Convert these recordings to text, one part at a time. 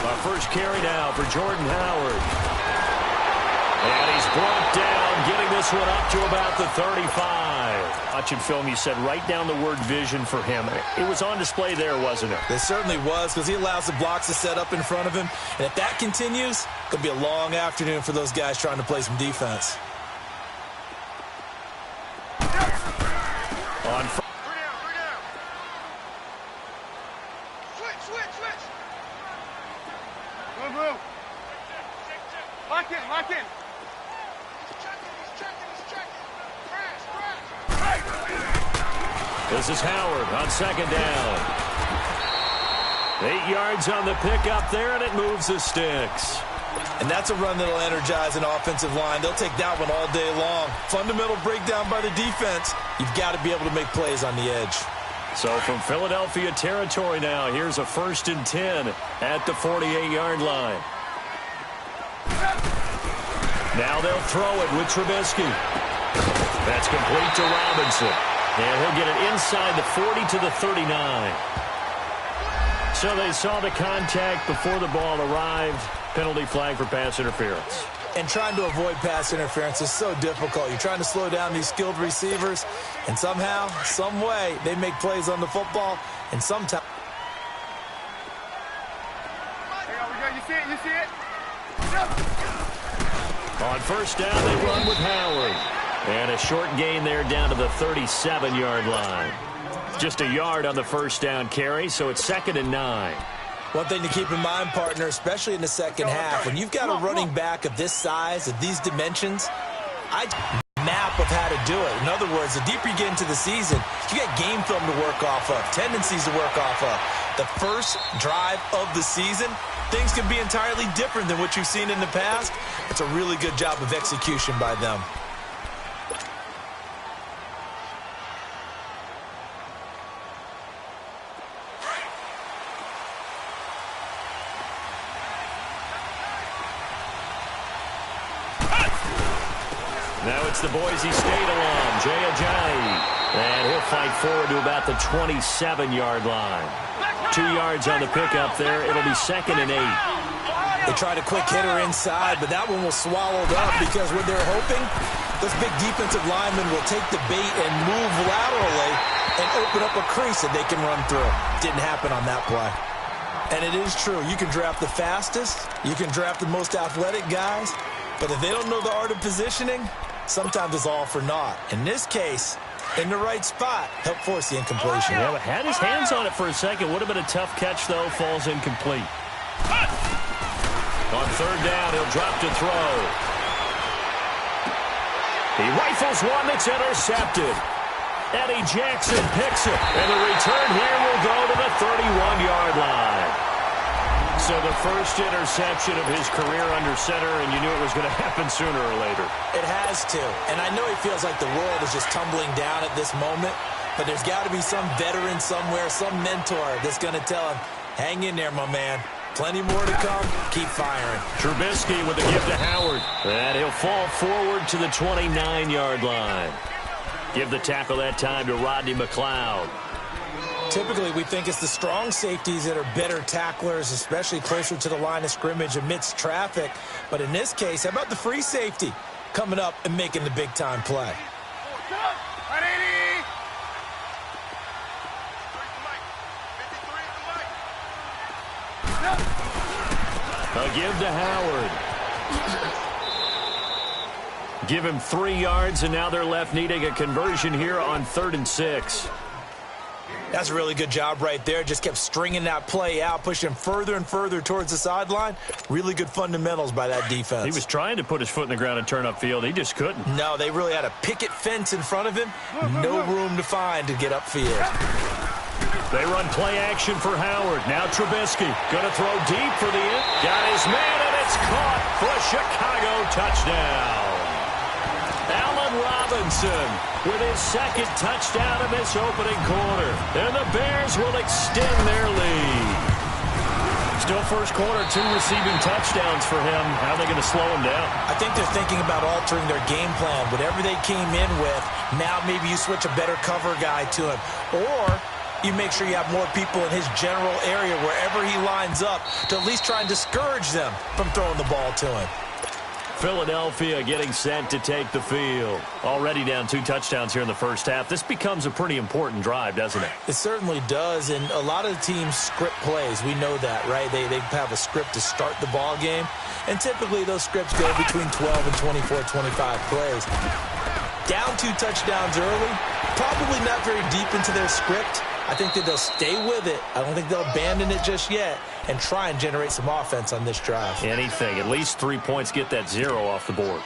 Our first carry now for Jordan Howard. And he's brought down, getting this one up to about the 35. Watching film, you said right down the word vision for him. It was on display there, wasn't it? It certainly was, because he allows the blocks to set up in front of him. And if that continues, it'll be a long afternoon for those guys trying to play some defense. On Move. Lock in. This is Howard on second down. 8 yards on the pickup there, and it moves the sticks. And that's a run that'll energize an offensive line. They'll take that one all day long. Fundamental breakdown by the defense. You've got to be able to make plays on the edge. So from Philadelphia territory now, here's a 1st and 10 at the 48-yard line. Now they'll throw it with Trubisky. That's complete to Robinson. And he'll get it inside the 40 to the 39. So they saw the contact before the ball arrived. Penalty flag for pass interference. And trying to avoid pass interference is so difficult. You're trying to slow down these skilled receivers, and somehow, some way, they make plays on the football, and sometimes. You see it? On first down, they run with Howard. And a short gain there down to the 37-yard line. Just a yard on the first down carry, so it's 2nd and 9. One thing to keep in mind, partner, especially in the second half, when you've got a running back of this size, of these dimensions, map of how to do it. In other words, the deeper you get into the season, you get game film to work off of, tendencies to work off of. The first drive of the season, things can be entirely different than what you've seen in the past. It's a really good job of execution by them. Now it's the Boise State alum, Jay Ajayi. And he'll fight forward to about the 27-yard line. 2 yards on the pickup there. It'll be 2nd and 8. They tried a quick hitter inside, but that one was swallowed up because what they're hoping, those big defensive linemen will take the bait and move laterally and open up a crease that they can run through. Didn't happen on that play. And it is true. You can draft the fastest. You can draft the most athletic guys. But if they don't know the art of positioning, sometimes it's all for naught. In this case, in the right spot, help force the incompletion. Yeah, but had his hands on it for a second. Would have been a tough catch, though. Falls incomplete. On third down, he'll drop to throw. He rifles one that's intercepted. Eddie Jackson picks it. And the return here will go to the 31-yard line. So the first interception of his career under center, and you knew it was going to happen sooner or later. It has to. And I know he feels like the world is just tumbling down at this moment, but there's got to be some veteran somewhere, some mentor that's going to tell him, hang in there, my man. Plenty more to come. Keep firing. Trubisky with the give to Howard. And he'll fall forward to the 29-yard line. Give the tackle that time to Rodney McLeod. Typically, we think it's the strong safeties that are better tacklers, especially closer to the line of scrimmage amidst traffic. But in this case, how about the free safety coming up and making the big-time play? A give to Howard. Give him 3 yards, and now they're left needing a conversion here on 3rd and 6. That's a really good job right there. Just kept stringing that play out, pushing further and further towards the sideline. Really good fundamentals by that defense. He was trying to put his foot in the ground and turn upfield. He just couldn't. No, they really had a picket fence in front of him. No room to find to get upfield. They run play action for Howard. Now Trubisky going to throw deep for the end. Got his man, and it's caught for a Chicago touchdown. Allen Robinson with his 2nd touchdown of this opening quarter. And the Bears will extend their lead. Still first quarter, 2 receiving touchdowns for him. How are they going to slow him down? I think they're thinking about altering their game plan. Whatever they came in with, now maybe you switch a better cover guy to him. Or you make sure you have more people in his general area wherever he lines up to at least try and discourage them from throwing the ball to him. Philadelphia getting set to take the field. Already down 2 touchdowns here in the first half. This becomes a pretty important drive, doesn't it? It certainly does, and a lot of the teams script plays. We know that, right? They have a script to start the ball game, and typically those scripts go between 12 and 24, 25 plays. Down 2 touchdowns early, probably not very deep into their script. I think that they'll stay with it. I don't think they'll abandon it just yet and try and generate some offense on this drive. Anything. At least 3 points, get that 0 off the board.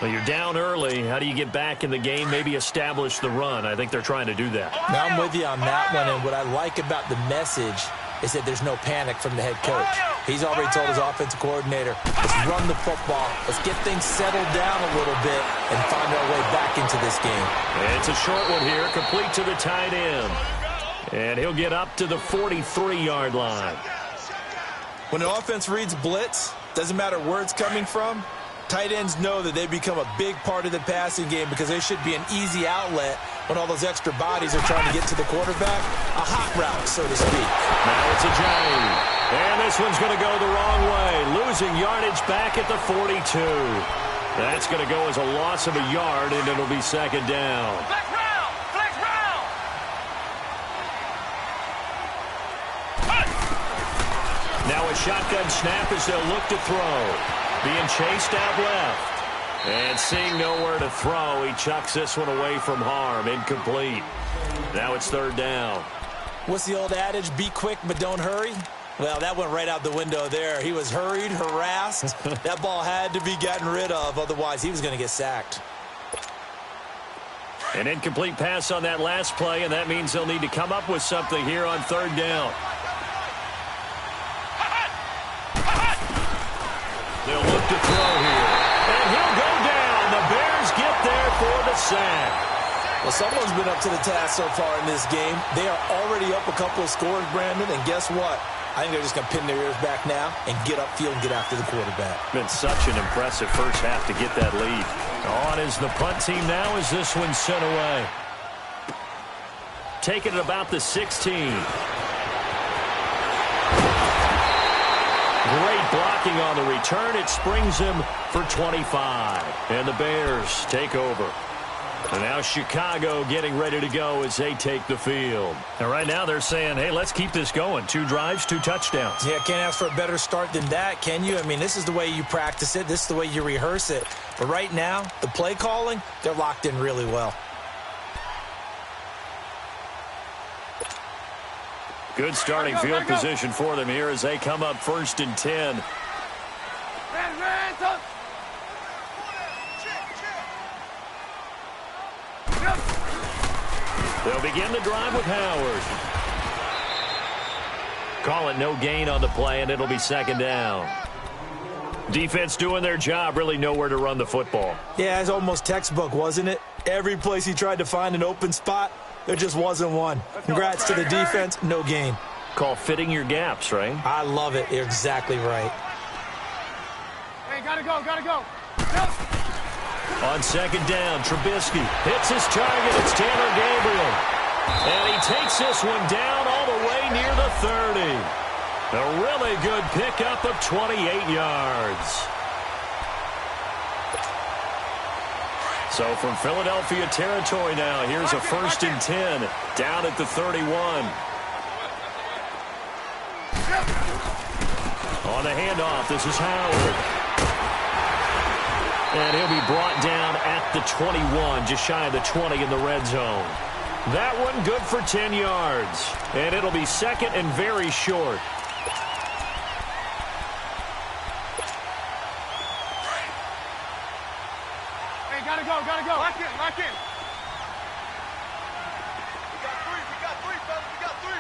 Well, you're down early. How do you get back in the game? Maybe establish the run. I think they're trying to do that. Now I'm with you on that one, and what I like about the message is that there's no panic from the head coach. He's already told his offensive coordinator, let's run the football, let's get things settled down a little bit and find our way back into this game. It's a short one here, complete to the tight end. And he'll get up to the 43-yard line. When an offense reads blitz, doesn't matter where it's coming from, tight ends know that they become a big part of the passing game because they should be an easy outlet when all those extra bodies are trying to get to the quarterback. A hot route, so to speak. Now it's a jam. And this one's going to go the wrong way. Losing yardage back at the 42. That's going to go as a loss of a yard, and it'll be second down. Flex round! Flex round! Now a shotgun snap as they'll look to throw. Being chased out left. And seeing nowhere to throw, he chucks this one away from harm. Incomplete. Now it's third down. What's the old adage? Be quick, but don't hurry? Well, that went right out the window there. He was hurried, harassed. That ball had to be gotten rid of, otherwise he was going to get sacked. An incomplete pass on that last play, and that means they'll need to come up with something here on third down. They'll look to throw here. And he'll go down. The Bears get there for the sack. Well, someone's been up to the task so far in this game. They are already up a couple of scores, Brandon, and guess what? I think they're just going to pin their ears back now and get upfield and get after the quarterback. Been such an impressive first half to get that lead. On is the punt team now as this one's sent away. Taking it about the 16. Great blocking on the return. It springs him for 25. And the Bears take over. And now Chicago getting ready to go as they take the field. And right now they're saying, hey, let's keep this going. 2 drives, 2 touchdowns. Yeah, can't ask for a better start than that, can you? I mean, this is the way you practice it. This is the way you rehearse it. But right now, the play calling, they're locked in really well. Good starting field position for them here as they come up 1st and 10. They'll begin the drive with Howard. Call it no gain on the play, and it'll be second down. Defense doing their job, really nowhere to run the football. Yeah, it's almost textbook, wasn't it? Every place he tried to find an open spot, there just wasn't one. Congrats to the defense, no gain. Call fitting your gaps, right? I love it. You're exactly right. Hey, gotta go, gotta go. Go. On second down, Trubisky hits his target. It's Taylor Gabriel. And he takes this one down all the way near the 30. A really good pickup of 28 yards. So from Philadelphia territory now, here's a 1st and 10 down at the 31. On the handoff, this is Howard. And he'll be brought down at the 21, just shy of the 20 in the red zone. That one good for 10 yards. And it'll be second and very short. Hey, gotta go, gotta go. Lock in, lock in. We got 3, fellas, we got 3.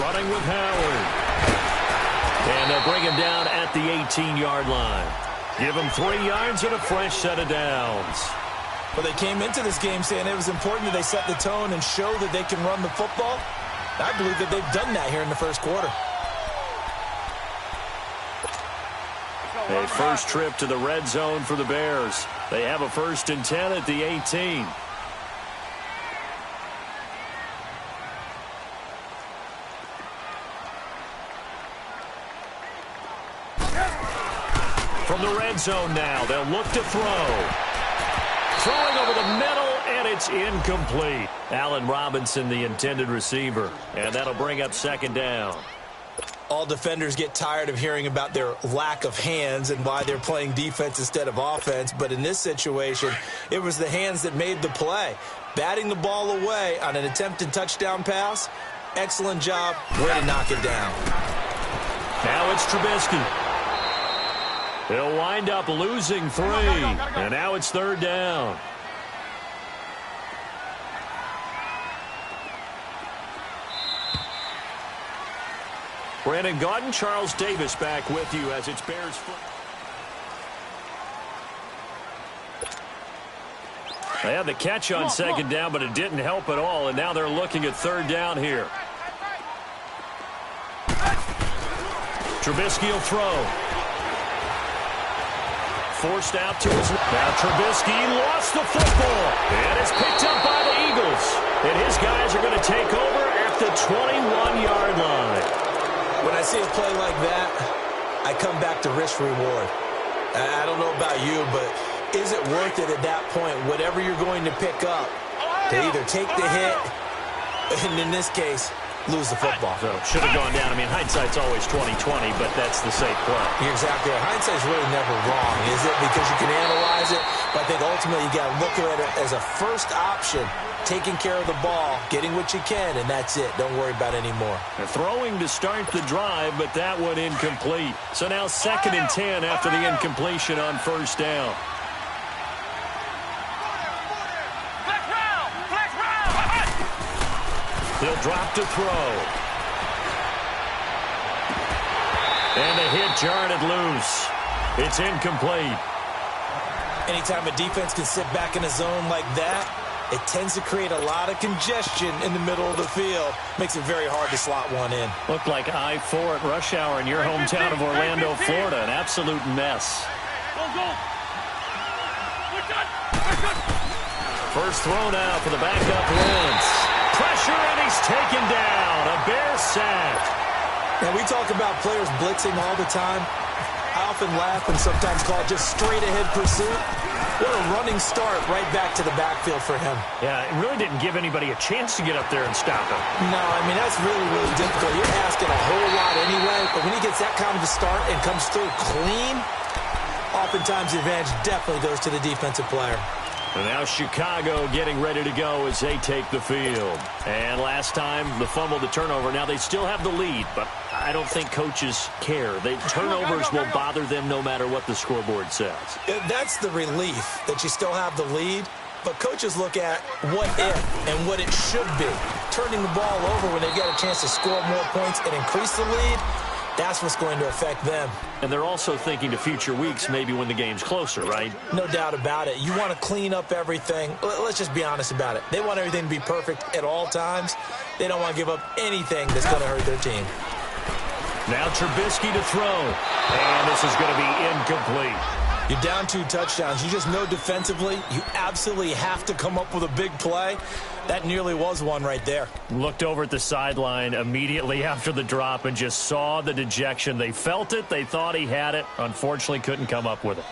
Running with Howard. And they'll bring him down at the 18-yard line. Give him 3 yards and a fresh set of downs. Well, they came into this game saying it was important that they set the tone and show that they can run the football. I believe that they've done that here in the first quarter. A first trip to the red zone for the Bears. They have a 1st and 10 at the 18. from the red zone now. They'll look to throw. Throwing over the middle, and it's incomplete. Allen Robinson, the intended receiver. And that'll bring up second down. All defenders get tired of hearing about their lack of hands and why they're playing defense instead of offense. But in this situation, it was the hands that made the play. Batting the ball away on an attempted touchdown pass. Excellent job. Way to knock it down. Now it's Trubisky. He'll wind up losing 3. And now it's third down. Brandon Gaudin, Charles Davis back with you as it's Bears football. They had the catch on second down, but it didn't help at all, and now they're looking at third down here. Trubisky will throw. Forced out to his left. Now Trubisky lost the football, and it's picked up by the Eagles. And his guys are going to take over at the 21-yard line. When I see a play like that, I come back to risk-reward. I don't know about you, but is it worth it at that point, whatever you're going to pick up, to either take the hit, and in this case, lose the football? So should have gone down. I mean, hindsight's always 20/20, but that's the safe play. You're exactly right. Hindsight's really never wrong, is it? Because you can analyze it, but I think ultimately you got to look at it as a first option, taking care of the ball, getting what you can, and that's it. Don't worry about it anymore. They're throwing to start the drive, but that one incomplete. So now 2nd and 10 after the incompletion on first down. He'll drop to throw. And the hit jarred it loose. It's incomplete. Anytime a defense can sit back in a zone like that, it tends to create a lot of congestion in the middle of the field. Makes it very hard to slot one in. Looked like I-4 at rush hour in your hometown of Orlando, Florida. An absolute mess. First throw now for the backup Lawrence. Pressure, and he's taken down. A Bears sack. Now, we talk about players blitzing all the time. I often laugh and sometimes call it just straight-ahead pursuit. What a running start right back to the backfield for him. Yeah, it really didn't give anybody a chance to get up there and stop him. No, I mean, that's really, really difficult. You're asking a whole lot anyway, but when he gets that kind of a start and comes through clean, oftentimes the advantage definitely goes to the defensive player. And now Chicago getting ready to go as they take the field. And last time, the fumble, the turnover. Now they still have the lead, but I don't think coaches care. Turnovers will bother them no matter what the scoreboard says. That's the relief that you still have the lead. But coaches look at what if and what it should be. Turning the ball over when they get a chance to score more points and increase the lead, that's what's going to affect them. And they're also thinking to future weeks, maybe when the game's closer, right? No doubt about it. You want to clean up everything. Let's just be honest about it. They want everything to be perfect at all times. They don't want to give up anything that's going to hurt their team. Now Trubisky to throw. And this is going to be incomplete. You're down 2 touchdowns. You just know defensively you absolutely have to come up with a big play. That nearly was one right there. Looked over at the sideline immediately after the drop and just saw the dejection. They felt it. They thought he had it. Unfortunately, couldn't come up with it.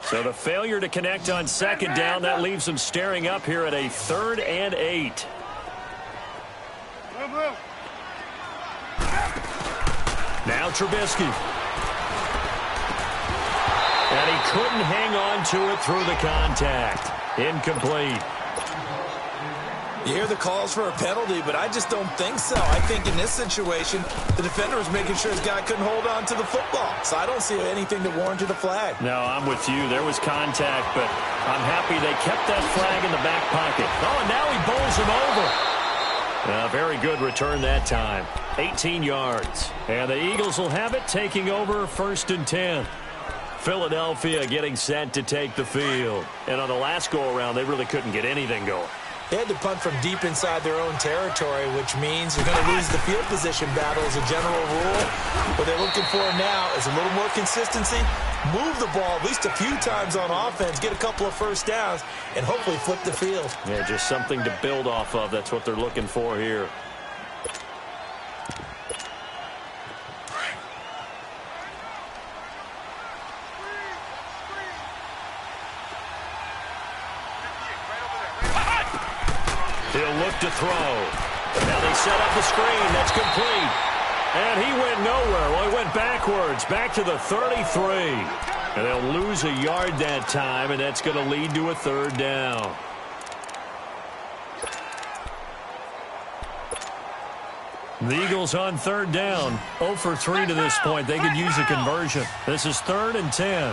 So the failure to connect on second down, that leaves them staring up here at a 3rd and 8. Now Trubisky. And he couldn't hang on to it through the contact. Incomplete. You hear the calls for a penalty, but I just don't think so. I think in this situation, the defender was making sure his guy couldn't hold on to the football. So I don't see anything that warranted a flag. No, I'm with you. There was contact, but I'm happy they kept that flag in the back pocket. Oh, and now he bowls him over. Very good return that time. 18 yards. And the Eagles will have it, taking over 1st and 10. Philadelphia getting set to take the field. And on the last go-around, they really couldn't get anything going. They had to punt from deep inside their own territory, which means you're going to lose the field position battle as a general rule. What they're looking for now is a little more consistency, move the ball at least a few times on offense, get a couple of first downs, and hopefully flip the field. Yeah, just something to build off of. That's what they're looking for here. He'll look to throw. Now they set up the screen. That's complete. And he went nowhere. Well, he went backwards, back to the 33. And they'll lose a yard that time, and that's going to lead to a third down. The Eagles on third down. 0 for 3 to this point. They could use a conversion. This is 3rd and 10.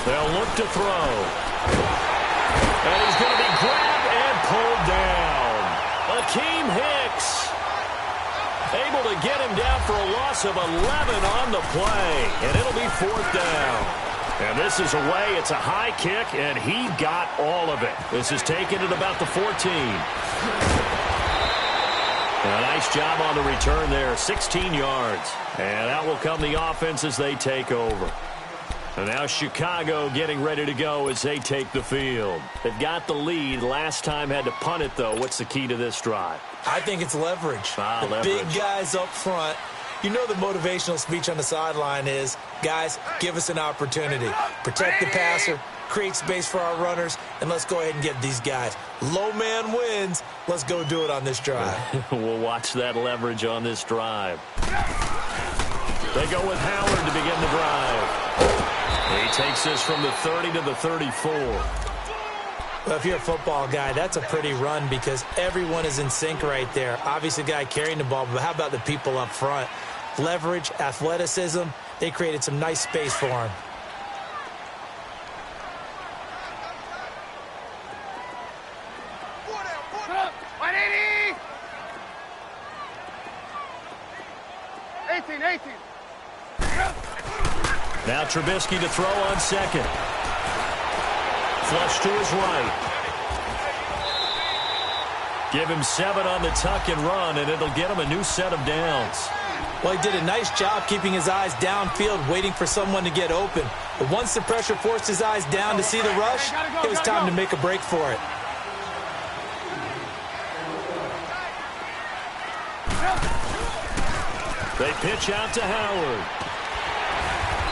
They'll look to throw. And he's going to be grabbed and pulled down. Akeem Hicks able to get him down for a loss of 11 on the play. And it'll be 4th down. And this is away. It's a high kick, and he got all of it. This is taken at about the 14. A nice job on the return there, 16 yards. And out will come the offense as they take over. And now Chicago getting ready to go as they take the field. They've got the lead. Last time had to punt it, though. What's the key to this drive? I think it's leverage. The big guys up front. You know the motivational speech on the sideline is, guys, give us an opportunity. Protect the passer, create space for our runners, and let's go ahead and get these guys. Low man wins. Let's go do it on this drive. We'll watch that leverage on this drive. They go with Howard to begin the drive. He takes this from the 30 to the 34. Well, if you're a football guy, that's a pretty run because everyone is in sync right there. Obviously, the guy carrying the ball, but how about the people up front? Leverage, athleticism, they created some nice space for him. Now Trubisky to throw on second. Flush to his right. Give him 7 on the tuck and run, and it'll get him a new set of downs. Well, he did a nice job keeping his eyes downfield, waiting for someone to get open. But once the pressure forced his eyes down to see the rush, it was time to make a break for it. They pitch out to Howard.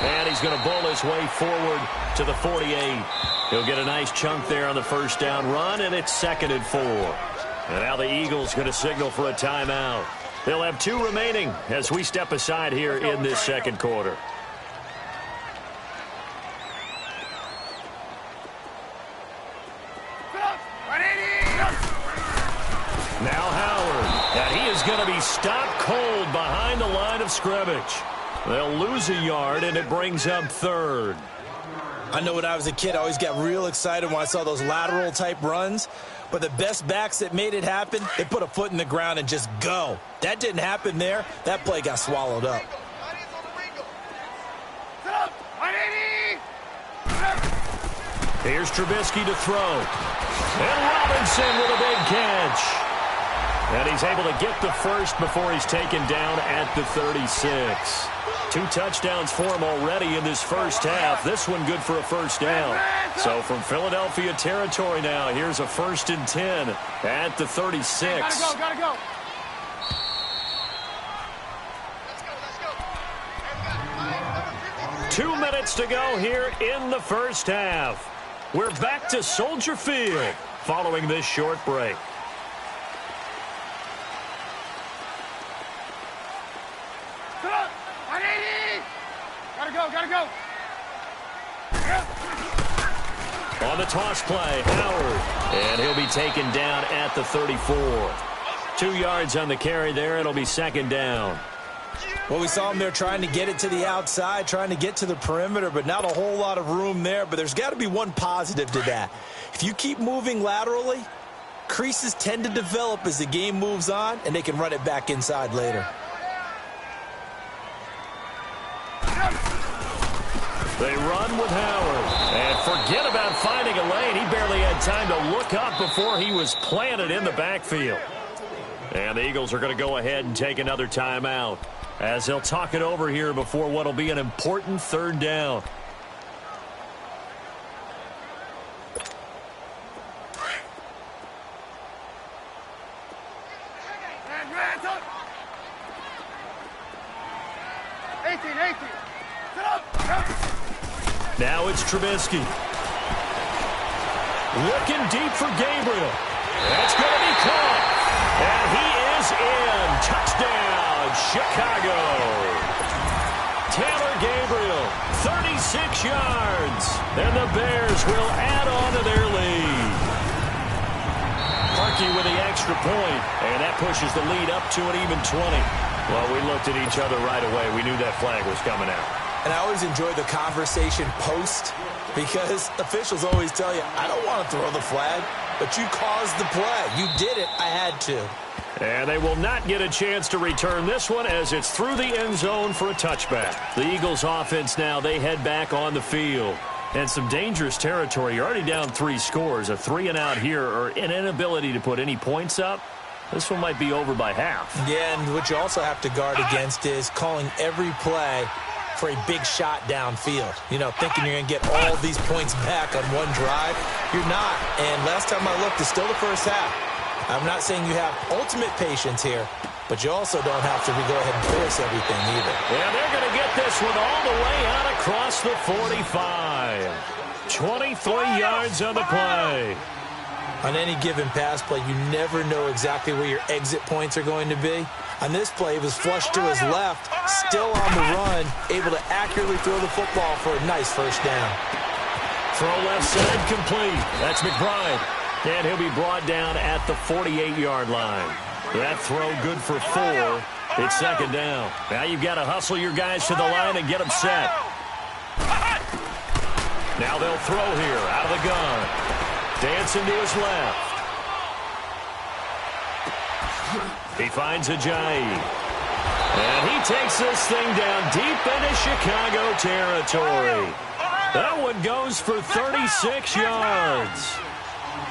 And he's going to bowl his way forward to the 48. He'll get a nice chunk there on the first down run, and it's 2nd and 4. And now the Eagles going to signal for a timeout. They'll have 2 remaining as we step aside here in this second quarter. Now Howard, and he is going to be stopped cold behind the line of scrimmage. They'll lose a yard, and it brings up 3rd. I know when I was a kid, I always got real excited when I saw those lateral-type runs. But the best backs that made it happen, they put a foot in the ground and just go. That didn't happen there. That play got swallowed up. Here's Trubisky to throw. And Robinson with a big catch. And he's able to get the first before he's taken down at the 36. 2 touchdowns for him already in this first half. This one good for a first down. So from Philadelphia territory now, here's a 1st and 10 at the 36. Gotta go. 2 minutes to go here in the first half. We're back to Soldier Field following this short break. Gotta go. On the toss play, Howard. And he'll be taken down at the 34. 2 yards on the carry there. It'll be 2nd down. Well, we saw him there trying to get it to the outside, trying to get to the perimeter, but not a whole lot of room there. But there's got to be one positive to that. If you keep moving laterally, creases tend to develop as the game moves on, and they can run it back inside later. They run with Howard. And forget about finding a lane. He barely had time to look up before he was planted in the backfield. And the Eagles are going to go ahead and take another timeout as they'll talk it over here before what will be an important 3rd down. Now it's Trubisky. Looking deep for Gabriel. That's going to be caught. And he is in. Touchdown, Chicago. Taylor Gabriel, 36 yards. And the Bears will add on to their lead. Harkey with the extra point, and that pushes the lead up to an even 20. Well, we looked at each other right away. We knew that flag was coming out. And I always enjoy the conversation post because officials always tell you, I don't want to throw the flag, but you caused the play. You did it. I had to. And they will not get a chance to return this one as it's through the end zone for a touchback. The Eagles offense now, they head back on the field. And some dangerous territory. You're already down 3 scores. A 3-and-out here or an inability to put any points up. This one might be over by half. Yeah, and what you also have to guard against is calling every play for a big shot downfield. You know, thinking you're going to get all these points back on one drive. You're not. And last time I looked, it's still the first half. I'm not saying you have ultimate patience here, but you also don't have to go ahead and force everything either. Yeah, they're going to get this one all the way out across the 45. 23 yards on the play. On any given pass play, you never know exactly where your exit points are going to be. On this play, it was flushed to his left, still on the run, able to accurately throw the football for a nice first down. Throw left side complete. That's McBride. And he'll be brought down at the 48-yard line. That throw good for 4. It's second down. Now you've got to hustle your guys to the line and get them set. Now they'll throw here out of the gun. Dancing to his left. He finds Ajayi. And he takes this thing down deep into Chicago territory. That one goes for 36 yards.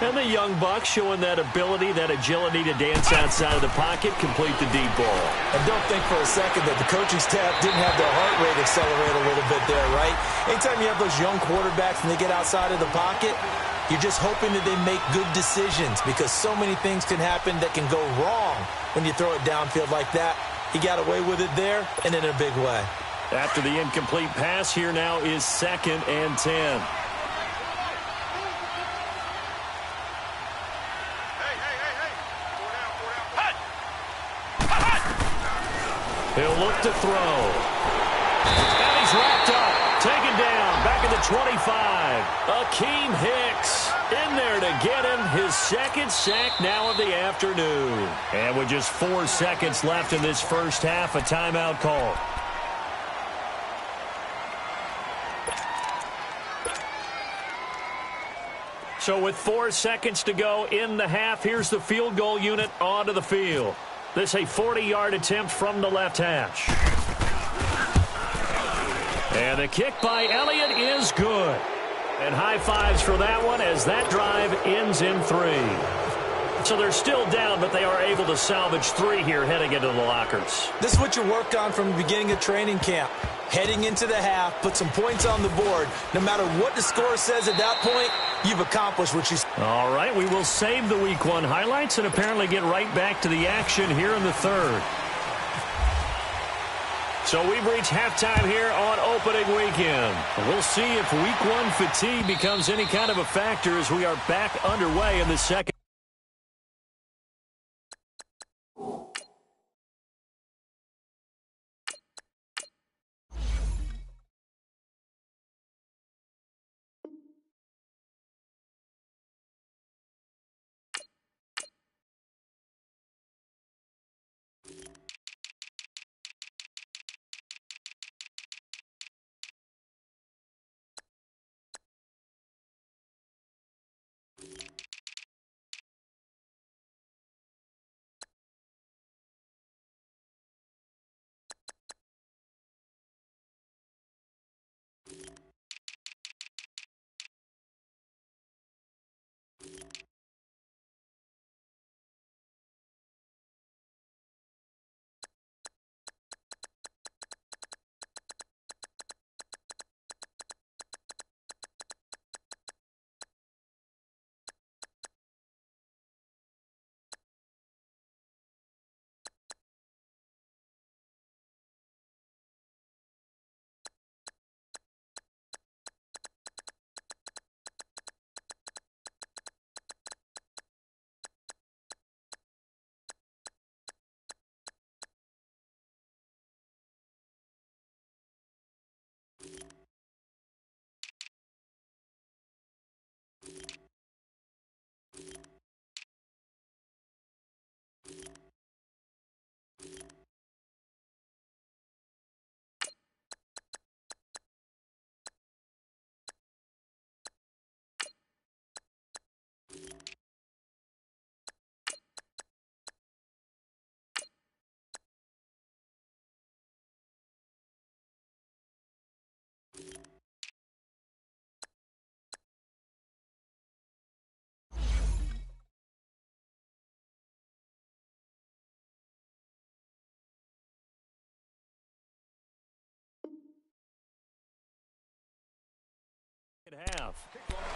And the young buck showing that ability, that agility to dance outside of the pocket, complete the deep ball. And don't think for a second that the coaching staff didn't have their heart rate accelerate a little bit there, right? Anytime you have those young quarterbacks and they get outside of the pocket, you're just hoping that they make good decisions because so many things can happen that can go wrong when you throw it downfield like that. He got away with it there and in a big way. After the incomplete pass, here now is 2nd and 10. He'll look to throw. And he's wrapped up. Taken down. Back at the 25. Akeem Hicks in there to get him his 2nd sack now of the afternoon. And with just 4 seconds left in this first half, a timeout call. So with 4 seconds to go in the half, here's the field goal unit onto the field. This a 40-yard attempt from the left hash. And the kick by Elliott is good. And high fives for that one as that drive ends in 3. So they're still down, but they are able to salvage 3 here heading into the lockers. This is what you worked on from the beginning of training camp. Heading into the half, put some points on the board. No matter what the score says at that point, you've accomplished what you... All right, we will save the Week 1 highlights and apparently get right back to the action here in the 3rd. So we've reached halftime here on opening weekend. We'll see if Week 1 fatigue becomes any kind of a factor as we are back underway in the second. Half.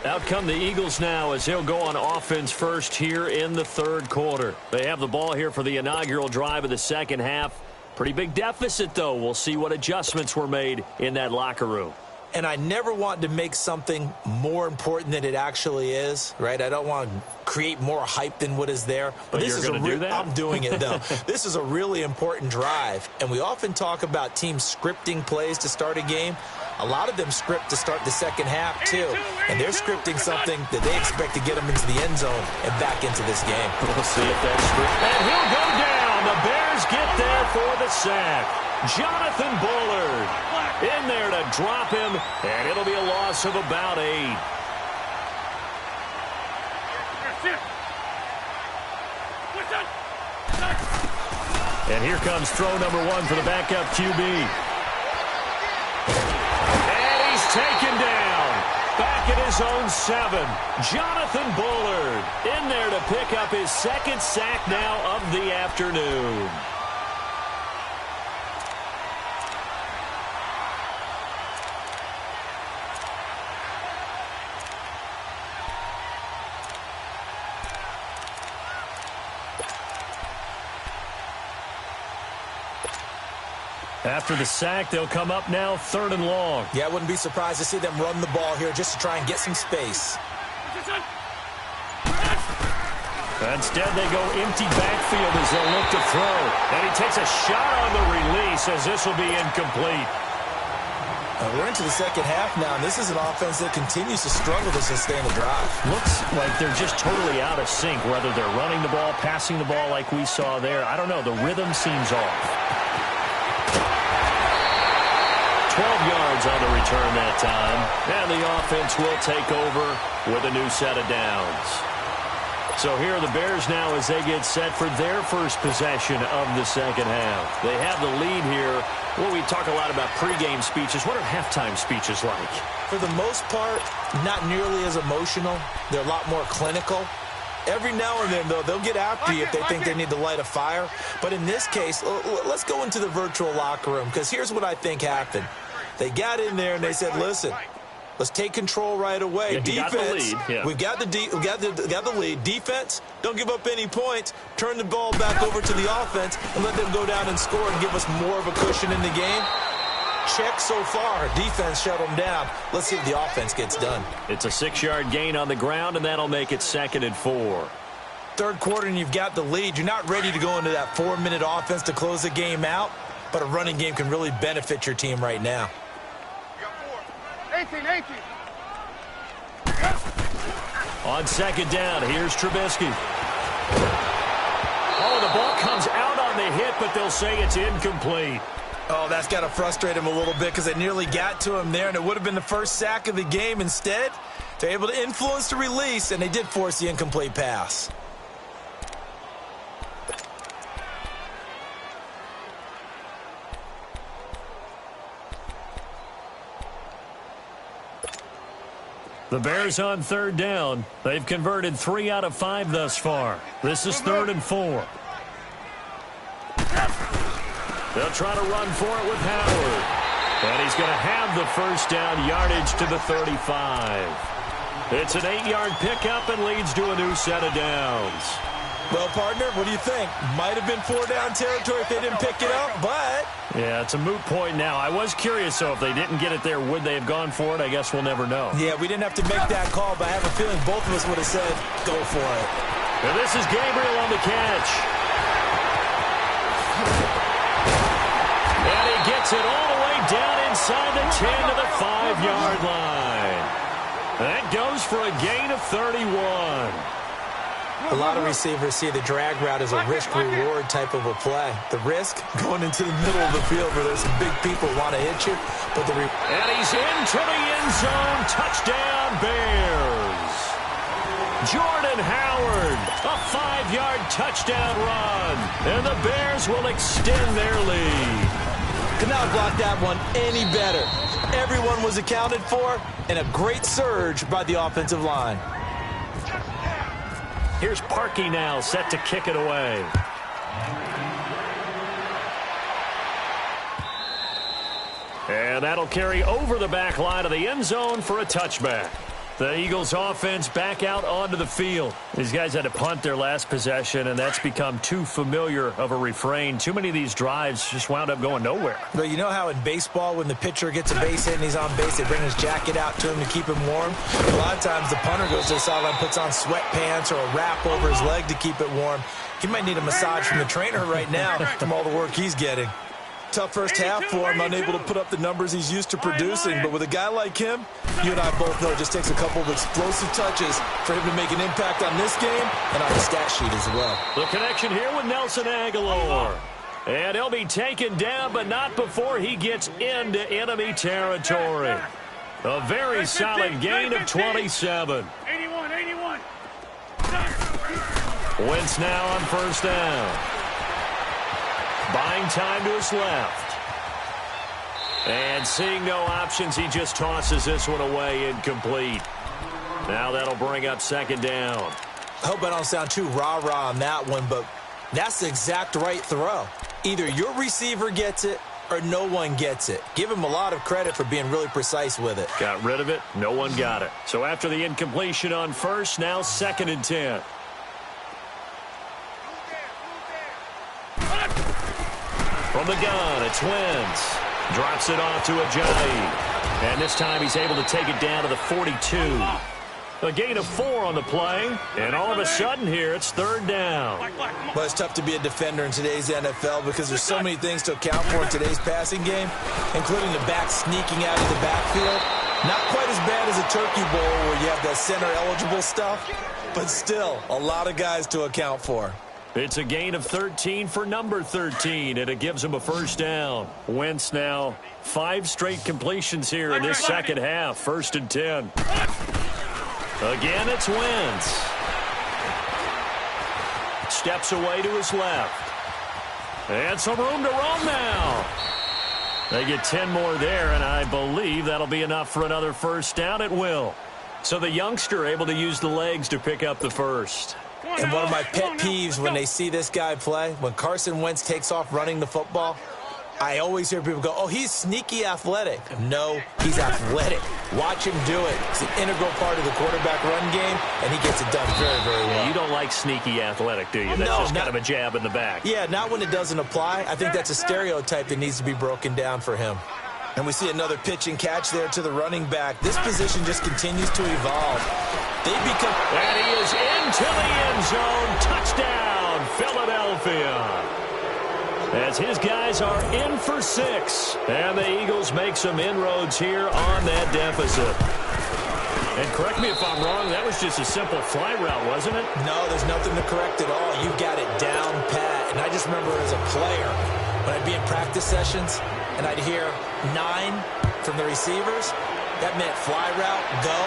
Out come the Eagles now as he'll go on offense first here in the third quarter. They have the ball here for the inaugural drive of the second half. Pretty big deficit, though. We'll see what adjustments were made in that locker room. And I never want to make something more important than it actually is, right? I don't want to create more hype than what is there. But this is do that? I'm doing it, though. This is a really important drive. And we often talk about teams scripting plays to start a game. A lot of them script to start the second half, too. And they're scripting something that they expect to get them into the end zone and back into this game. We'll see if that's true. And he'll go down. The Bears get there for the sack. Jonathan Bullard in there to drop him, and it'll be a loss of about 8. And here comes throw number 1 for the backup QB. And he's taken down. Back at his own 7. Jonathan Bullard in there to pick up his second sack now of the afternoon. After the sack, they'll come up now 3rd and long. Yeah, I wouldn't be surprised to see them run the ball here just to try and get some space. Instead, they go empty backfield as they'll look to throw. And he takes a shot on the release as this will be incomplete. We're into the second half now, and this is an offense that continues to struggle to sustain a drive. Looks like they're just totally out of sync, whether they're running the ball, passing the ball like we saw there. I don't know. The rhythm seems off. 12 yards on the return that time. And the offense will take over with a new set of downs. So here are the Bears now as they get set for their first possession of the second half. They have the lead here. Well, we talk a lot about pregame speeches. What are halftime speeches like? For the most part, not nearly as emotional. They're a lot more clinical. Every now and then, though, they'll get after you if they think they need to light a fire. But in this case, let's go into the virtual locker room, because here's what I think happened. They got in there and they said, listen, let's take control right away. Yeah, defense, we've got the lead. Defense, don't give up any points. Turn the ball back over to the offense and let them go down and score and give us more of a cushion in the game. Check so far. Defense shut them down. Let's see if the offense gets done. It's a 6-yard gain on the ground, and that'll make it 2nd and 4. Third quarter, and you've got the lead. You're not ready to go into that 4-minute offense to close the game out, but a running game can really benefit your team right now. 18. On 2nd down, here's Trubisky. Oh, the ball comes out on the hit, but they'll say it's incomplete. Oh, that's got to frustrate him a little bit because they nearly got to him there, and it would have been the first sack of the game. Instead, they're able to influence the release, and they did force the incomplete pass. The Bears on 3rd down. They've converted 3 out of 5 thus far. This is 3rd and 4. They'll try to run for it with Howard. And he's going to have the first down yardage to the 35. It's an 8-yard pickup and leads to a new set of downs. Well, partner, what do you think? Might have been 4-down territory if they didn't pick it up, but... Yeah, it's a moot point now. I was curious, though, if they didn't get it there, would they have gone for it? I guess we'll never know. Yeah, we didn't have to make that call, but I have a feeling both of us would have said, go for it. And this is Gabriel on the catch. And he gets it all the way down inside the 10 to the 5-yard line. That goes for a gain of 31. A lot of receivers see the drag route as a risk-reward type of a play. The risk, going into the middle of the field where there's some big people who want to hit you. But and he's into the end zone. Touchdown, Bears. Jordan Howard, a 5-yard touchdown run. And the Bears will extend their lead. Could not block that one any better. Everyone was accounted for, and a great surge by the offensive line. Here's Parkey now, set to kick it away. And And that'll carry over the back line of the end zone for a touchback. The Eagles offense back out onto the field. These guys had to punt their last possession, and that's become too familiar of a refrain. Too many of these drives just wound up going nowhere. But you know how in baseball, when the pitcher gets a base hit and he's on base, they bring his jacket out to him to keep him warm? A lot of times the punter goes to the sideline, puts on sweatpants or a wrap over his leg to keep it warm. He might need a massage from the trainer right now from all the work he's getting. Tough first half for him, unable to put up the numbers he's used to producing. But with a guy like him, you and I both know it just takes a couple of explosive touches for him to make an impact on this game and on the stat sheet as well. The connection here with Nelson Aguilar. And he'll be taken down, but not before he gets into enemy territory. A very solid gain of 27. 81. Wentz now on first down. Buying time to his left. And seeing no options, he just tosses this one away incomplete. Now that'll bring up second down. I hope I don't sound too rah-rah on that one, but that's the exact right throw. Either your receiver gets it or no one gets it. Give him a lot of credit for being really precise with it. Got rid of it. No one got it. So after the incompletion on first, now 2nd and 10. From the gun, it's Wentz. Drops it off to Ajayi. And this time he's able to take it down to the 42. A gain of 4 on the play. And all of a sudden here, it's 3rd down. Well, it's tough to be a defender in today's NFL because there's so many things to account for in today's passing game, including the back sneaking out of the backfield. Not quite as bad as a turkey bowl where you have the center-eligible stuff, but still a lot of guys to account for. It's a gain of 13 for number 13, and it gives him a first down. Wentz now 5 straight completions here in this second half. 1st and 10. Again, it's Wentz. Steps away to his left. And some room to run now. They get 10 more there, and I believe that'll be enough for another first down. It will. So the youngster able to use the legs to pick up the first. And one of my pet peeves when they see this guy play, when Carson Wentz takes off running the football, I always hear people go, oh, he's sneaky athletic. No, he's athletic. Watch him do it. It's an integral part of the quarterback run game, and he gets it done very, very well. You don't like sneaky athletic, do you? That's just kind of a jab in the back. Yeah, not when it doesn't apply. I think that's a stereotype that needs to be broken down for him. And we see another pitch and catch there to the running back. This position just continues to evolve. And he is into the end zone. Touchdown, Philadelphia. As his guys are in for 6. And the Eagles make some inroads here on that deficit. And correct me if I'm wrong, that was just a simple fly route, wasn't it? No, there's nothing to correct at all. You got it down pat. And I just remember as a player, when I'd be in practice sessions, and I'd hear 9 from the receivers, that meant fly route, go,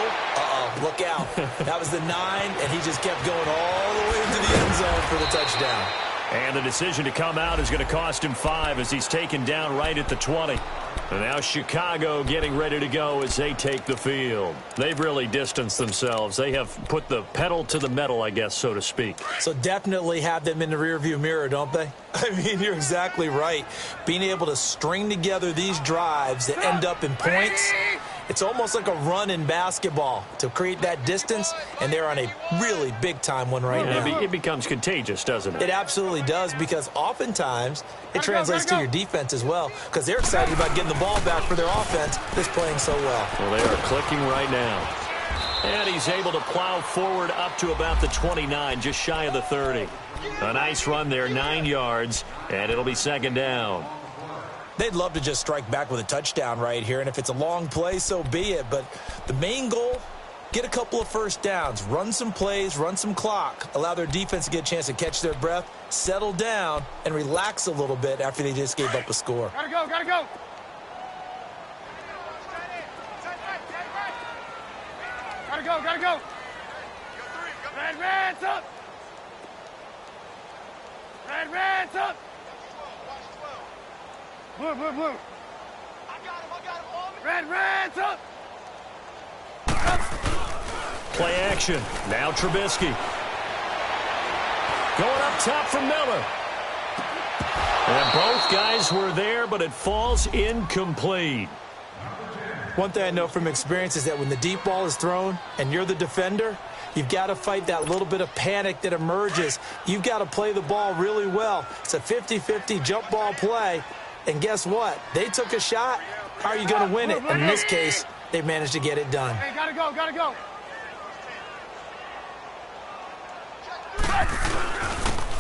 look out. That was the 9, and he just kept going all the way into the end zone for the touchdown. And the decision to come out is going to cost him 5 as he's taken down right at the 20. And now Chicago getting ready to go as they take the field. They've really distanced themselves. They have put the pedal to the metal, I guess, so to speak. So definitely have them in the rearview mirror, don't they? I mean, you're exactly right. Being able to string together these drives that end up in points, it's almost like a run in basketball to create that distance, and they're on a really big-time one right now. It becomes contagious, doesn't it? It absolutely does, because oftentimes it translates to your defense as well, because they're excited about getting the ball back for their offense that's playing so well. Well, they are clicking right now. And he's able to plow forward up to about the 29, just shy of the 30. A nice run there, 9 yards, and it'll be 2nd down. They'd love to just strike back with a touchdown right here, and if it's a long play, so be it. But the main goal, get a couple of first downs, run some plays, run some clock, allow their defense to get a chance to catch their breath, settle down, and relax a little bit after they just gave up a score. Gotta go, gotta go. Gotta go. Red Reds up. Red Reds up. Blue. I got him on me. Red Reds up. Play action. Now Trubisky. Going up top for Miller. And both guys were there, but it falls incomplete. One thing I know from experience is that when the deep ball is thrown and you're the defender, you've got to fight that little bit of panic that emerges. You've got to play the ball really well. It's a 50-50 jump ball play. And guess what? They took a shot. How are you going to win it? In this case, they managed to get it done. Hey, gotta go, gotta go.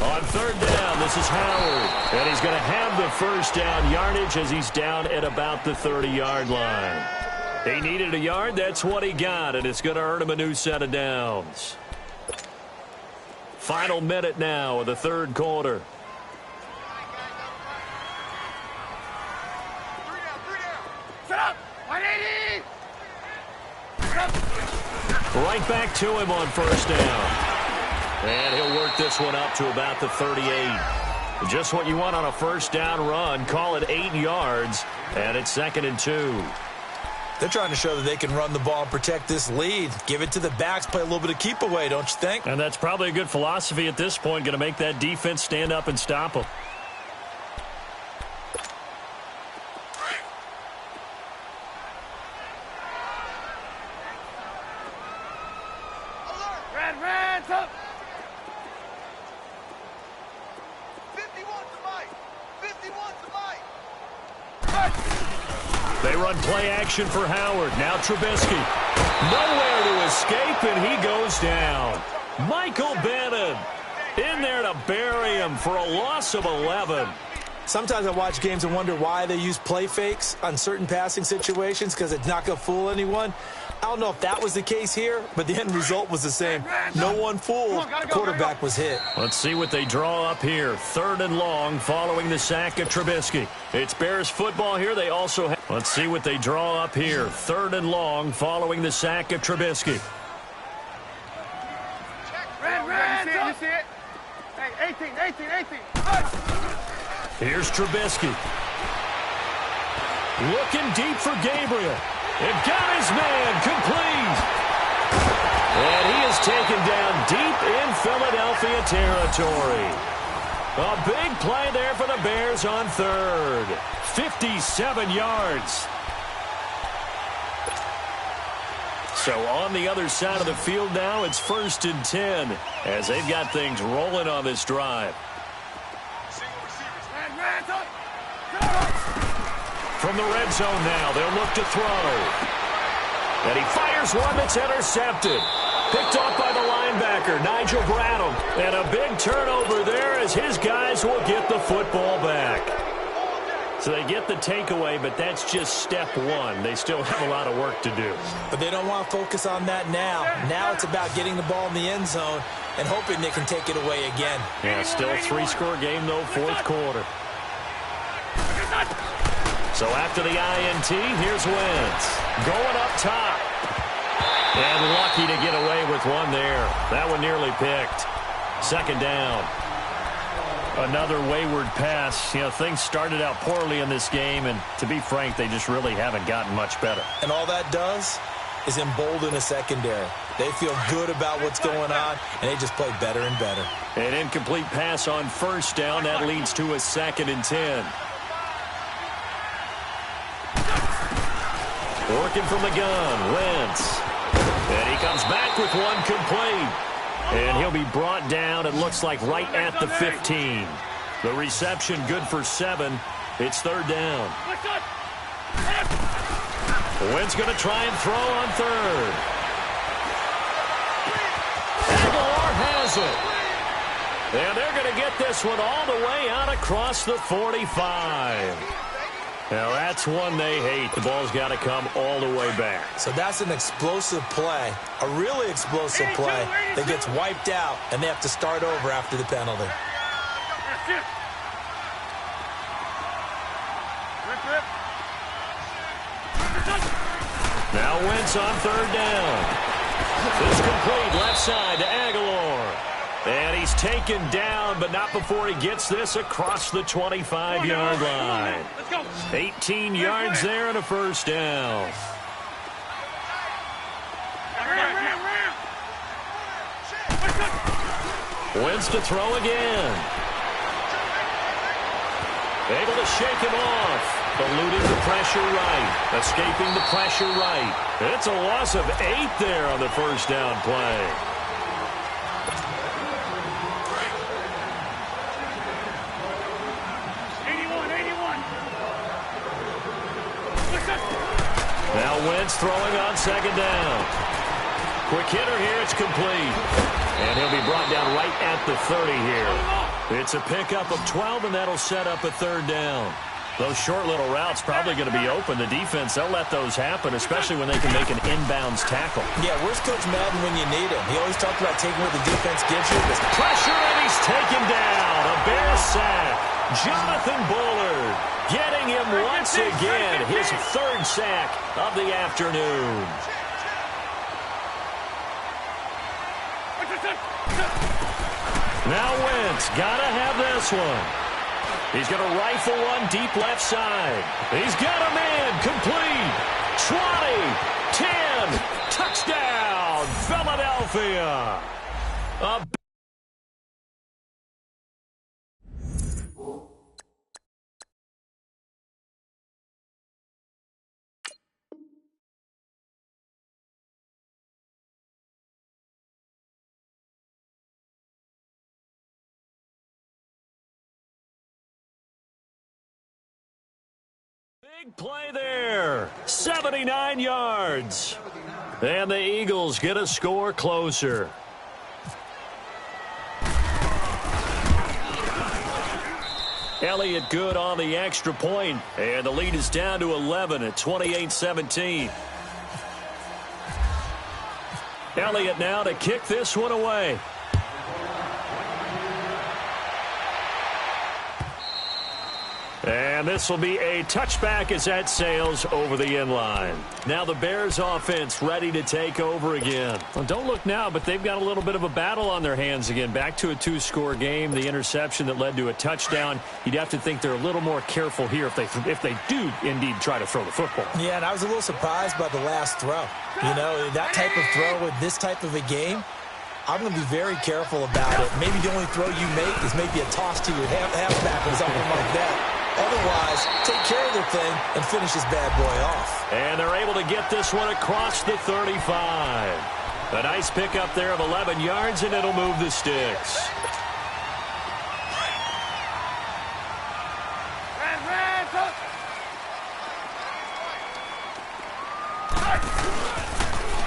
On third down, this is Howard. And he's going to have the first down yardage as he's down at about the 30-yard line. He needed a yard. That's what he got, and it's going to earn him a new set of downs. Final minute now of the third quarter. Set up. 180. Right back to him on first down. And he'll work this one up to about the 38. Just what you want on a first down run. Call it 8 yards, and it's 2nd and 2. They're trying to show that they can run the ball and protect this lead. Give it to the backs, play a little bit of keep away, don't you think? And that's probably a good philosophy at this point, going to make that defense stand up and stop them. Red, up. 51 to Mike. 51 to Mike. They run play action for Howard. Now Trubisky. Nowhere to escape, and he goes down. Michael Bannon in there to bury him for a loss of 11. Sometimes I watch games and wonder why they use play fakes on certain passing situations because it's not going to fool anyone. I don't know if that was the case here, but the end result was the same. No one fooled. The quarterback was hit. Let's see what they draw up here. 3rd and long following the sack of Trubisky. It's Bears football here. They also have... Let's see what they draw up here. 3rd and long following the sack of Trubisky. Red, you see it? Hey, 18. Here's Trubisky. Looking deep for Gabriel. And got his man complete. And he is taken down deep in Philadelphia territory. A big play there for the Bears on 3rd. 57 yards. So on the other side of the field now, it's 1st and 10 as they've got things rolling on this drive. From the red zone now, they'll look to throw. And he fires one that's intercepted. Picked off by the linebacker, Nigel Bradham. And a big turnover there as his guys will get the football back. So they get the takeaway, but that's just step one. They still have a lot of work to do. But they don't want to focus on that now. Now it's about getting the ball in the end zone and hoping they can take it away again. Yeah, still 3-score game, though, 4th quarter. So after the INT, here's Wentz. Going up top. And lucky to get away with one there. That one nearly picked. 2nd down. Another wayward pass. You know, things started out poorly in this game, and to be frank, they just really haven't gotten much better. And all that does is embolden a secondary. They feel good about what's going on, and they just play better and better. An incomplete pass on 1st down. That leads to a 2nd and 10. Working from the gun, Wentz. And he comes back with one complete. And he'll be brought down, it looks like, right at the 15. The reception good for 7. It's 3rd down. Wentz going to try and throw on 3rd. Aguilar has it. And they're going to get this one all the way out across the 45. Now, that's one they hate. The ball's got to come all the way back. So that's an explosive play, a really explosive play that gets wiped out, and they have to start over after the penalty. Now Wentz on 3rd down. It's complete left side to Aguilar. And he's taken down, but not before he gets this across the 25-yard line. 18 yards there and a 1st down. Wentz to throw again. Able to shake him off. Eluding the pressure right. Escaping the pressure right. It's a loss of 8 there on the first down play. Now Wentz throwing on second down. Quick hitter here. It's complete. And he'll be brought down right at the 30 here. It's a pickup of 12, and that'll set up a third down. Those short little routes probably going to be open. The defense, they'll let those happen, especially when they can make an inbounds tackle. Yeah, where's Coach Madden when you need him? He always talked about taking what the defense gives you. Pressure, and he's taken down. A Bears sack. Jonathan Bullard getting him once again. His third sack of the afternoon. Now Wentz, gotta have this one. He's going to rifle one deep left side. He's got a man complete. 20, 10, touchdown, Philadelphia. Big play there. 79 yards. And the Eagles get a score closer. Elliott good on the extra point, and the lead is down to 11 at 28-17. Elliott now to kick this one away. And this will be a touchback as that sails over the inline. Now the Bears offense ready to take over again. Well, don't look now, but they've got a little bit of a battle on their hands again. Back to a 2-score game. The interception that led to a touchdown. You'd have to think they're a little more careful here if they do indeed try to throw the football. Yeah, and I was a little surprised by the last throw. You know, that type of throw with this type of a game, I'm going to be very careful about it. Maybe the only throw you make is maybe a toss to your halfback or something like that. Otherwise, take care of their thing and finish this bad boy off. And they're able to get this one across the 35. A nice pickup there of 11 yards, and it'll move the sticks.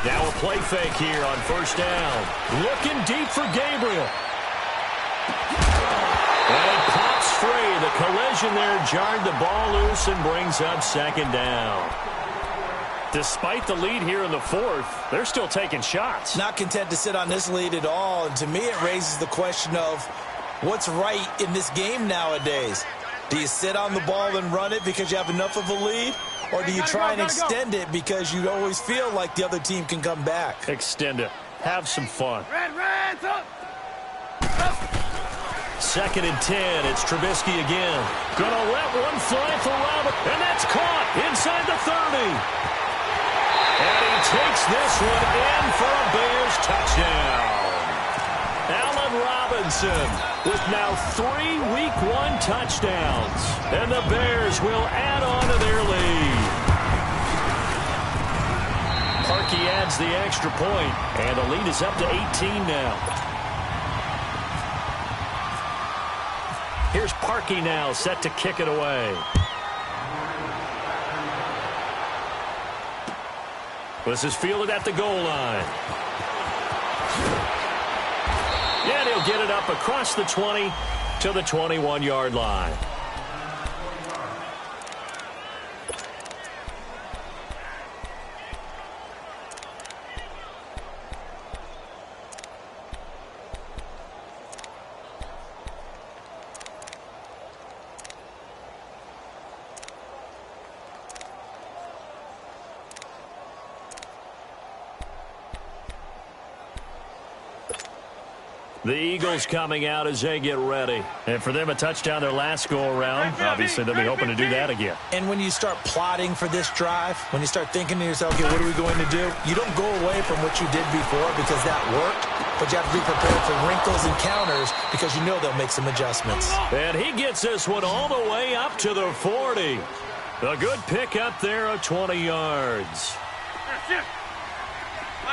Now a play fake here on first down. Looking deep for Gabriel. And it pops free. The collision there jarred the ball loose and brings up second down. Despite the lead here in the fourth, they're still taking shots. Not content to sit on this lead at all. And to me, it raises the question of what's right in this game nowadays. Do you sit on the ball and run it because you have enough of a lead? Or do you try and extend it because you always feel like the other team can come back? Extend it. Have some fun. Second and 10. It's Trubisky again. Gonna let one fly for Robert. And that's caught inside the 30. And he takes this one in for a Bears touchdown. Allen Robinson with now 3 Week 1 touchdowns. And the Bears will add on to their lead. Parkey adds the extra point, and the lead is up to 18 now. Here's Parkey now set to kick it away. This is fielded at the goal line. And he'll get it up across the 20 to the 21-yard line. The Eagles coming out as they get ready. And for them, a touchdown their last go-around. Obviously, they'll be hoping to do that again. And when you start plotting for this drive, when you start thinking to yourself, okay, what are we going to do? You don't go away from what you did before because that worked. but you have to be prepared for wrinkles and counters because you know they'll make some adjustments. And he gets this one all the way up to the 40. A good pick up there of 20 yards.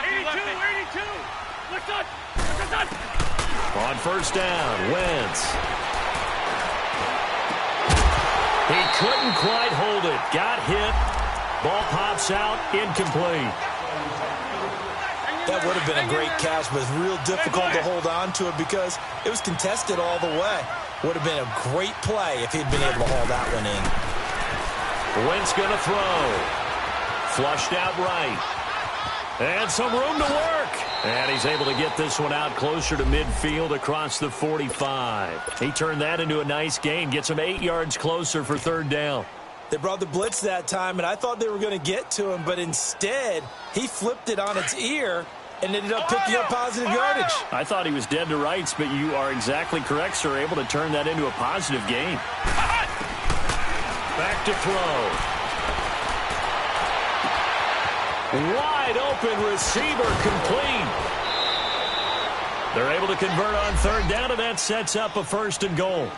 82. What's up? On first down, Wentz. He couldn't quite hold it. Got hit. Ball pops out, incomplete. That would have been a great catch, but it's real difficult to hold on to it because it was contested all the way. Would have been a great play if he'd been able to haul that one in. Wentz going to throw. Flushed out right. And some room to work. And he's able to get this one out closer to midfield across the 45. He turned that into a nice gain. Gets him 8 yards closer for third down. They brought the blitz that time, and I thought they were going to get to him, but instead, he flipped it on its ear and ended up picking up positive yardage. I thought he was dead to rights, but you are exactly correct, sir. Able to turn that into a positive gain. Back to throw. Wide open receiver, complete. They're able to convert on third down, and that sets up a 1st and goal.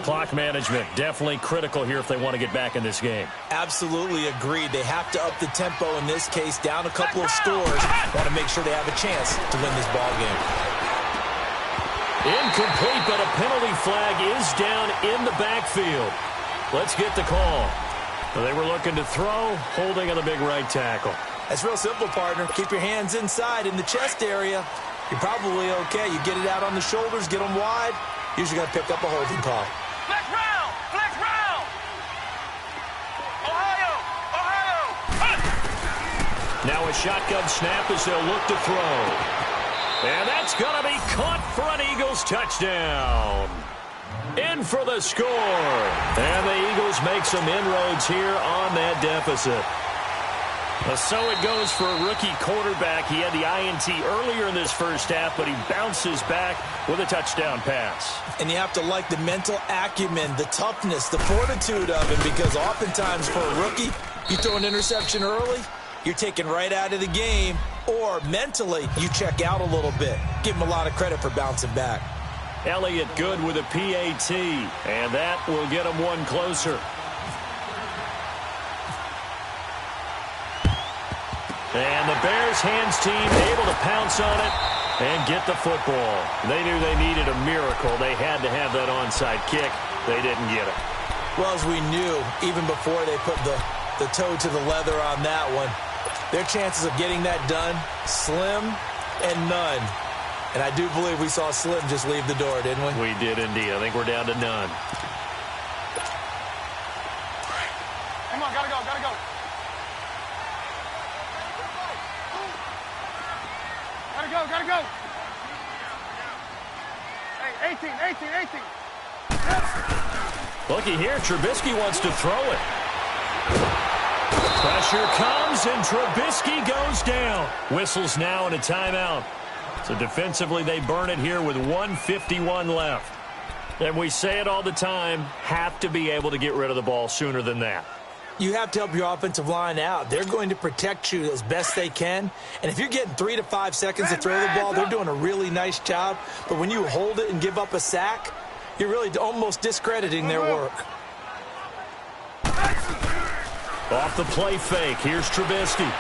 Clock management definitely critical here if they want to get back in this game. Absolutely agreed. They have to up the tempo in this case, down a couple of scores. Want to make sure they have a chance to win this ball game. Incomplete, but a penalty flag is down in the backfield. Let's get the call. They were looking to throw, holding on the big right tackle. That's real simple, partner. Keep your hands inside in the chest area. You're probably okay. You get it out on the shoulders, get them wide. Usually got to pick up a holding call. Flex round. Ohio. Now a shotgun snap as they'll look to throw. And that's going to be caught for an Eagles touchdown. In for the score. And the Eagles make some inroads here on that deficit. So it goes for a rookie quarterback. He had the INT earlier in this first half, but he bounces back with a touchdown pass. And you have to like the mental acumen, the toughness, the fortitude of him, because oftentimes for a rookie, you throw an interception early, you're taken right out of the game, or mentally, you check out a little bit. Give him a lot of credit for bouncing back. Elliott good with a PAT, and that will get him one closer. And the Bears hands team able to pounce on it and get the football. They knew they needed a miracle. They had to have that onside kick. They didn't get it. Well, as we knew, even before they put the toe to the leather on that one, their chances of getting that done, slim and none. And I do believe we saw Slim just leave the door, didn't we? We did indeed. I think we're down to none. Come on, gotta go. Gotta go. Hey, 18. Looky here, Trubisky wants to throw it. Pressure comes, and Trubisky goes down. Whistles now and a timeout. So defensively, they burn it here with 1:51 left. And we say it all the time, have to be able to get rid of the ball sooner than that. You have to help your offensive line out. They're going to protect you as best they can. And if you're getting 3 to 5 seconds to throw the ball, they're doing a really nice job. But when you hold it and give up a sack, you're really almost discrediting their work. Off the play fake, here's Trubisky.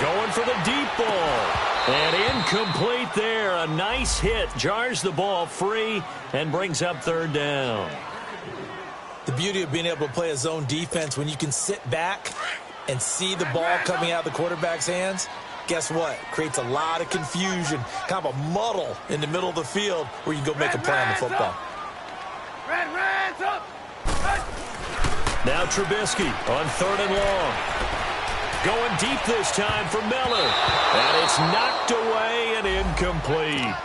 Going for the deep ball. And incomplete there. A nice hit. Jars the ball free and brings up third down. The beauty of being able to play a zone defense when you can sit back and see the ball coming out of the quarterback's hands, guess what? Creates a lot of confusion, kind of a muddle in the middle of the field where you can go make a play on the football. Reds up. Now Trubisky on third and long. Going deep this time for Miller. And it's knocked away and incomplete.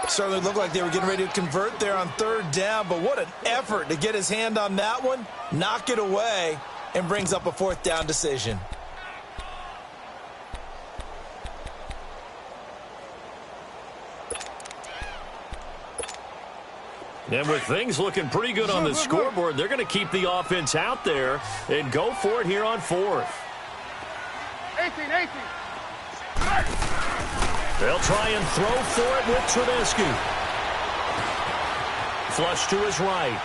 Certainly looked like they were getting ready to convert there on third down, but what an effort to get his hand on that one, knock it away, and brings up a fourth down decision. And with things looking pretty good on the scoreboard, they're going to keep the offense out there and go for it here on fourth. 18. They'll try and throw for it with Trubisky. Flush to his right.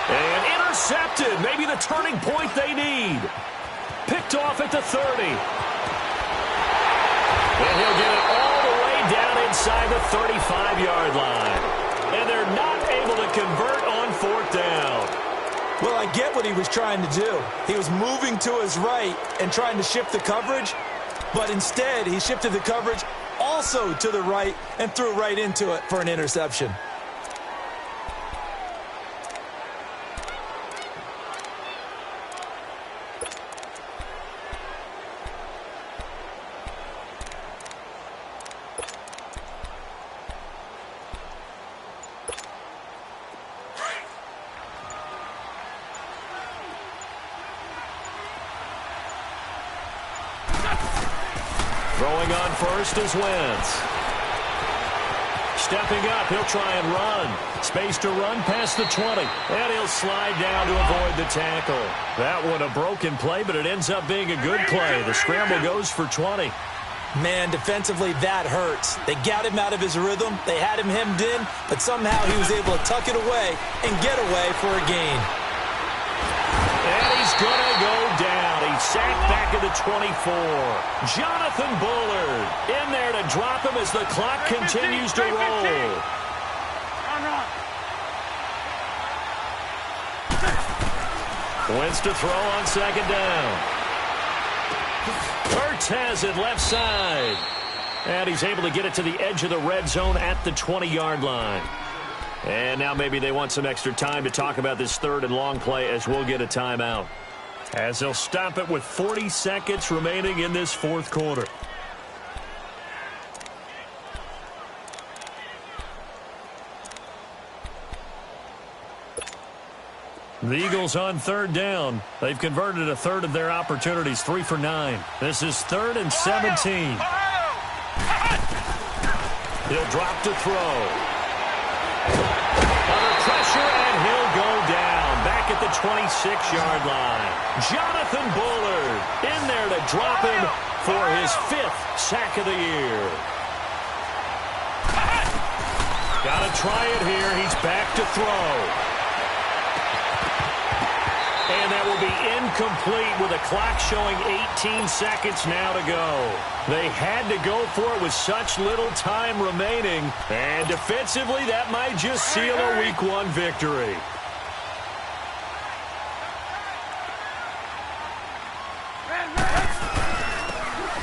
And intercepted. Maybe the turning point they need. Picked off at the 30. And he'll get it all the way down inside the 35-yard line. And they're not able to convert on fourth down. Well, I get what he was trying to do. He was moving to his right and trying to shift the coverage, but instead he shifted the coverage also to the right and threw right into it for an interception. Throwing on first is Wentz. Stepping up, he'll try and run. Space to run past the 20. And he'll slide down to avoid the tackle. That one a broken play, but it ends up being a good play. The scramble goes for 20. Man, defensively, that hurts. They got him out of his rhythm. They had him hemmed in, but somehow he was able to tuck it away and get away for a gain. And he's going to go down. He's sacked back at the 24. Jonathan Bullard in there to drop him as the clock continues to roll. Wentz to throw on second down. Ertz has it left side. And he's able to get it to the edge of the red zone at the 20-yard line. And now maybe they want some extra time to talk about this third and long play as we'll get a timeout. As they'll stop it with 40 seconds remaining in this fourth quarter. The Eagles on third down. They've converted a third of their opportunities, 3 for 9. This is 3rd and 17. He'll drop to throw. Under pressure, and he'll go down back at the 26-yard line. Jonathan Bullard in there to drop him for his 5th sack of the year. Got to try it here. He's back to throw. And that will be incomplete with a clock showing 18 seconds now to go. They had to go for it with such little time remaining. And defensively, that might just seal a Week 1 victory.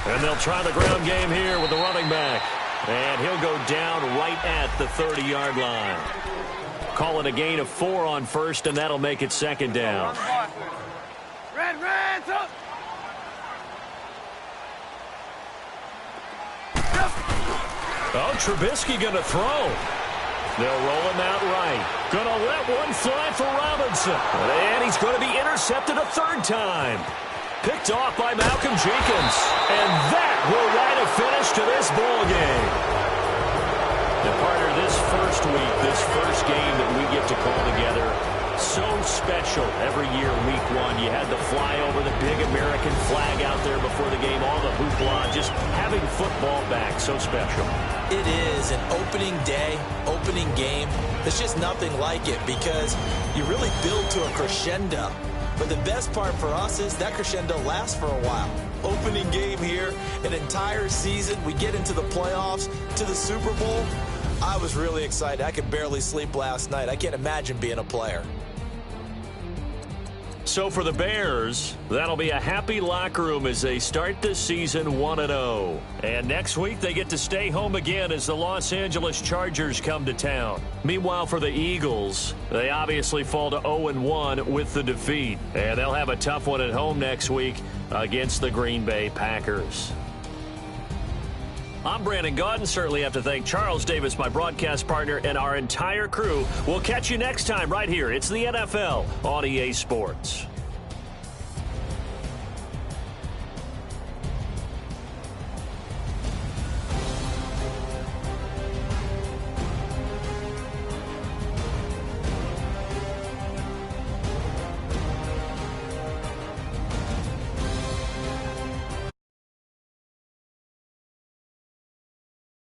And they'll try the ground game here with the running back. And he'll go down right at the 30-yard line. Call it a gain of 4 on first, and that'll make it second down. Oh, Trubisky going to throw. They'll roll him out right. Going to let one fly for Robinson. And he's going to be intercepted a third time. Picked off by Malcolm Jenkins. And that will write a finish to this ball game. And partner, this first week, this first game that we get to call together, so special every year, Week 1. You had the flyover, the big American flag out there before the game, all the hoopla, just having football back, so special. It is an opening day, opening game. There's just nothing like it because you really build to a crescendo. But the best part for us is that crescendo lasts for a while. Opening game here, an entire season. We get into the playoffs, to the Super Bowl. I was really excited. I could barely sleep last night. I can't imagine being a player. So for the Bears, that'll be a happy locker room as they start this season 1-0. And next week, they get to stay home again as the Los Angeles Chargers come to town. Meanwhile, for the Eagles, they obviously fall to 0-1 with the defeat. And they'll have a tough one at home next week against the Green Bay Packers. I'm Brandon Gaudin. Certainly have to thank Charles Davis, my broadcast partner, and our entire crew. We'll catch you next time right here. It's the NFL on EA Sports.